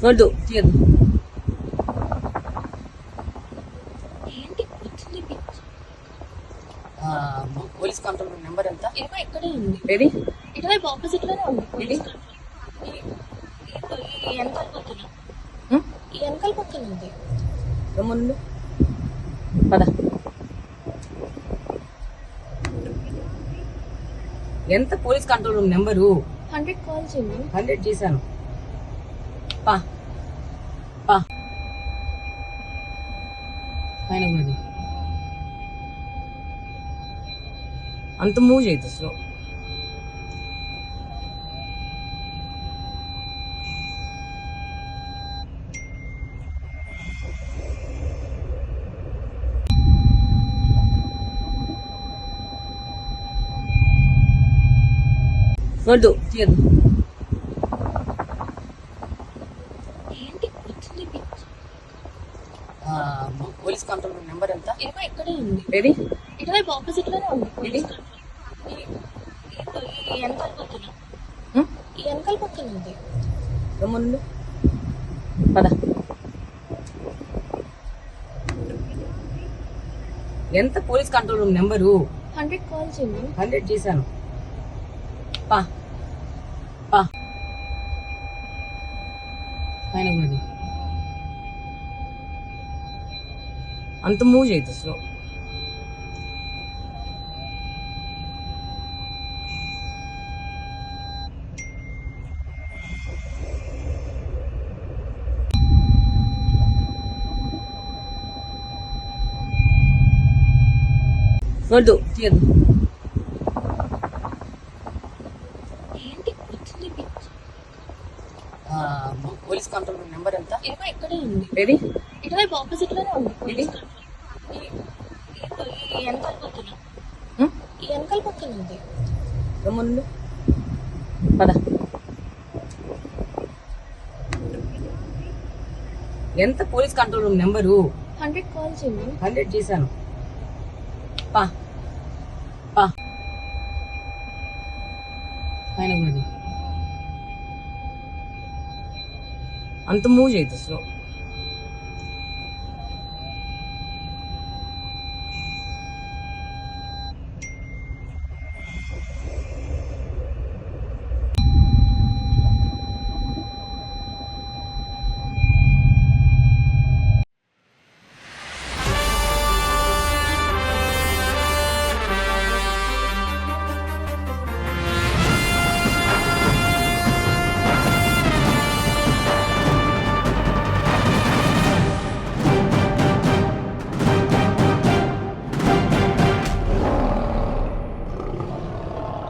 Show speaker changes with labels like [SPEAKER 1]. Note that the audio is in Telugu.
[SPEAKER 1] వద్దు తీయద్దు.
[SPEAKER 2] ఏంటి వచ్చింది పిచ్చి?
[SPEAKER 1] పోలీస్ కంట్రోల్ రూమ్ నెంబర్ ఎంత?
[SPEAKER 2] ఏమో ఇక్కడే ఉంది.
[SPEAKER 1] ఏది?
[SPEAKER 2] ఇటువైపు ఆపోజిట్ లోనే ఉంది
[SPEAKER 1] ఇది?
[SPEAKER 2] Police control. ఈ వెనకాల పక్కన
[SPEAKER 1] ఉం?
[SPEAKER 2] ఈ వెనకాల పక్కన ఉంది.
[SPEAKER 1] రమ్ముండు పద. ఎంత police control room number?
[SPEAKER 2] 100 call చేయండి.
[SPEAKER 1] 100 చేశాను. పా పా పైన కూడా అంత మూవ్ చేయదు స్లో. వద్దు తీయద్దు.
[SPEAKER 2] ఏంటి వచ్చింది పిచ్చి?
[SPEAKER 1] పోలీస్ కంట్రోల్ రూమ్ నెంబర్ ఎంత?
[SPEAKER 2] ఏమో ఇక్కడే ఉంది.
[SPEAKER 1] ఏది?
[SPEAKER 2] ఇటువైపు ఆపోజిట్ లోనే ఉంది
[SPEAKER 1] ఇది?
[SPEAKER 2] Police control. ఈ వెనకాల పక్కన
[SPEAKER 1] ఉం?
[SPEAKER 2] ఈ వెనకాల పక్కన ఉంది.
[SPEAKER 1] రమ్ముండు పద. ఎంత police control room number?
[SPEAKER 2] 100 call చేయండి.
[SPEAKER 1] 100 చేశాను. పా పా పైన కూడా అంత మూవ్ చేయదు స్లో. వద్దు తీయద్దు.
[SPEAKER 2] ఏంటి వచ్చింది పిచ్చి?
[SPEAKER 1] పోలీస్ కంట్రోల్ రూమ్ నెంబర్ ఎంత?
[SPEAKER 2] ఏమో ఇక్కడే ఉంది.
[SPEAKER 1] ఏది?
[SPEAKER 2] ఇటువైపు ఆపోజిట్ లోనే ఉంది
[SPEAKER 1] ఇది?
[SPEAKER 2] Police control. ఈ వెనకాల పక్కన
[SPEAKER 1] ఉం?
[SPEAKER 2] ఈ వెనకాల పక్కన ఉంది.
[SPEAKER 1] రమ్ముండు పద. ఎంత police control room number?
[SPEAKER 2] 100 call చేయండి.
[SPEAKER 1] 100 చేశాను. పా పా పైన కూడా అంత మూవ్ చేయదు స్లో.